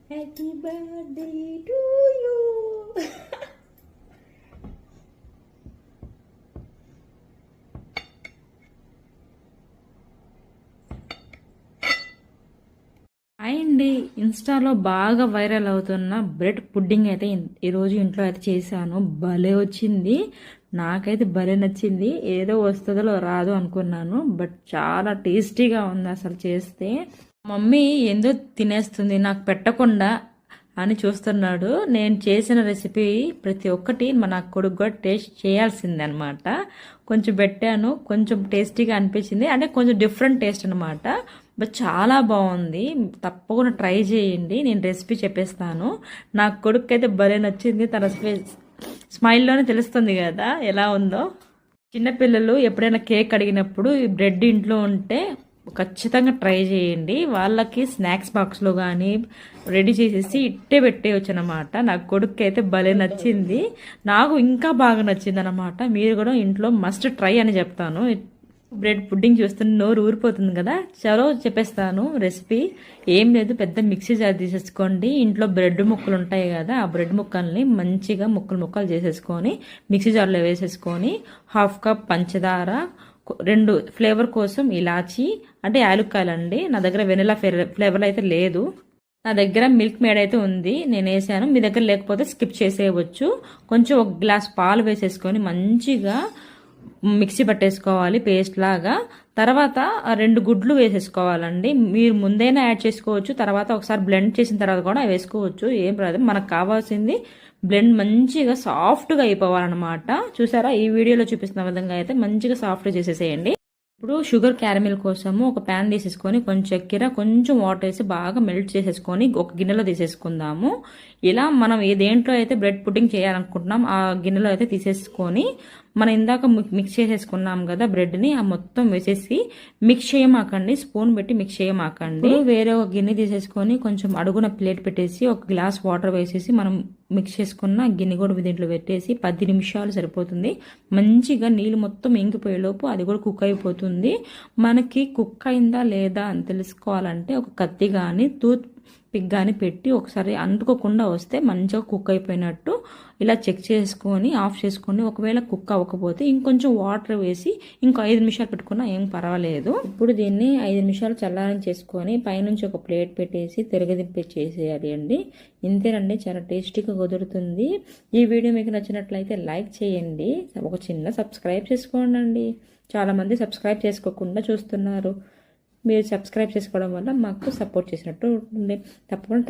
Happy birthday to you. అండి, ఇన్స్టాలో బాగా వైరల్ అవుతున్న బ్రెడ్ పుడ్డింగ్ అయితే ఈరోజు ఇంట్లో అయితే చేశాను. భలే వచ్చింది, నాకైతే భలే నచ్చింది. ఏదో వస్తుందో రాదు అనుకున్నాను, బట్ చాలా టేస్టీగా ఉంది అసలు చేస్తే. మమ్మీ ఏందో తినేస్తుంది నాకు పెట్టకుండా అని చూస్తున్నాడు. నేను చేసిన రెసిపీ ప్రతి ఒక్కటి నా కొడుకు కూడా టేస్ట్ చేయాల్సిందనమాట. కొంచెం పెట్టాను, కొంచెం టేస్టీగా అనిపించింది, అంటే కొంచెం డిఫరెంట్ టేస్ట్ అనమాట. బట్ చాలా బాగుంది, తప్పకుండా ట్రై చేయండి. నేను రెసిపీ చెప్పేస్తాను. నా కొడుకు అయితే భలే నచ్చింది, తన స్మైల్లోనే తెలుస్తుంది కదా ఎలా ఉందో. చిన్నపిల్లలు ఎప్పుడైనా కేక్ అడిగినప్పుడు ఈ బ్రెడ్ ఇంట్లో ఉంటే ఖచ్చితంగా ట్రై చేయండి. వాళ్ళకి స్నాక్స్ బాక్స్లో కానీ రెడీ చేసేసి ఇట్టే పెట్టేయచ్చు అనమాట. నా కొడుకు అయితే భలే నచ్చింది, నాకు ఇంకా బాగా నచ్చింది అనమాట. మీరు కూడా ఇంట్లో మస్ట్ ట్రై అని చెప్తాను. బ్రెడ్ పుడ్డింగ్ చూస్తుంటే నోరు ఊరిపోతుంది కదా. చలో చెప్పేస్తాను రెసిపీ. ఏం లేదు, పెద్ద మిక్సీ జార్ తీసేసుకోండి. ఇంట్లో బ్రెడ్ ముక్కలు ఉంటాయి కదా, ఆ బ్రెడ్ ముక్కల్ని మంచిగా ముక్కలు చేసేసుకొని మిక్సీ జార్లో వేసేసుకొని 1/2 కప్ పంచదార, 2 ఫ్లేవర్ కోసం ఇలాచి అంటే యాలుక్కాయలండి. నా దగ్గర వెనిలా ఫ్లేవర్ అయితే లేదు, నా దగ్గర మిల్క్ మేడ్ అయితే ఉంది, నేను వేసాను. మీ దగ్గర లేకపోతే స్కిప్ చేసేయవచ్చు. కొంచెం 1 గ్లాస్ పాలు వేసేసుకొని మంచిగా మిక్సీ పట్టేసుకోవాలి పేస్ట్ లాగా. తర్వాత 2 గుడ్లు వేసేసుకోవాలండి. మీరు ముందైనా యాడ్ చేసుకోవచ్చు, తర్వాత ఒకసారి బ్లెండ్ చేసిన తర్వాత కూడా వేసుకోవచ్చు, ఏం రాదు. మనకు కావాల్సింది బ్లెండ్ మంచిగా సాఫ్ట్గా అయిపోవాలన్నమాట. చూసారా, ఈ వీడియోలో చూపిస్తున్న విధంగా అయితే మంచిగా సాఫ్ట్గా చేసేసేయండి. ఇప్పుడు షుగర్ క్యారమిల్ కోసము ఒక ప్యాన్ తీసేసుకొని కొంచెం చక్కెర, కొంచెం వాటర్ వేసి బాగా మెల్ట్ చేసేసుకొని ఒక గిన్నెలో తీసేసుకుందాము. ఇలా మనం దేంట్లో అయితే బ్రెడ్ పుడ్డింగ్ చేయాలనుకుంటున్నాం ఆ గిన్నెలో అయితే తీసేసుకొని మనం ఇందాక మిక్స్ చేసేసుకున్నాం కదా బ్రెడ్ని, ఆ మొత్తం వేసేసి మిక్స్ చేయమాకండి, స్పూన్ పెట్టి మిక్స్ చేయమాకండి. వేరే ఒక గిన్నె తీసేసుకొని కొంచెం అడుగున ప్లేట్ పెట్టేసి 1 గ్లాస్ వాటర్ వేసేసి మనం మిక్స్ చేసుకున్న గిన్నె కూడా దీంట్లో పెట్టేసి 10 నిమిషాలు సరిపోతుంది. మంచిగా నీళ్ళు మొత్తం ఇంకిపోయేలోపు అది కూడా కుక్ అయిపోతుంది. మనకి కుక్ అయిందా లేదా అని తెలుసుకోవాలంటే ఒక కత్తి కానీ టూత్ పిక్ కానీ పెట్టి ఒకసారి అంటుకోకుండా వస్తే మంచిగా కుక్ అయిపోయినట్టు ఇలా చెక్ చేసుకొని ఆఫ్ చేసుకొని, ఒకవేళ కుక్ అవ్వకపోతే ఇంకొంచెం వాటర్ వేసి ఇంకో 5 నిమిషాలు పెట్టుకున్నా ఏం పర్వాలేదు. ఇప్పుడు దీన్ని 5 నిమిషాలు చల్లారం చేసుకొని పైనుంచి ఒక ప్లేట్ పెట్టేసి తిరగదింపి చేసేయాలి అండి. ఇంతేనండి, చాలా టేస్టీగా కుదురుతుంది. ఈ వీడియో మీకు నచ్చినట్లయితే లైక్ చేయండి, ఒక చిన్న సబ్స్క్రైబ్ చేసుకోండి. చాలామంది సబ్స్క్రైబ్ చేసుకోకుండా చూస్తున్నారు. మీరు సబ్స్క్రైబ్ చేసుకోవడం వల్ల మాకు సపోర్ట్ చేసినట్టు ఉంటుంది. తప్పకుండా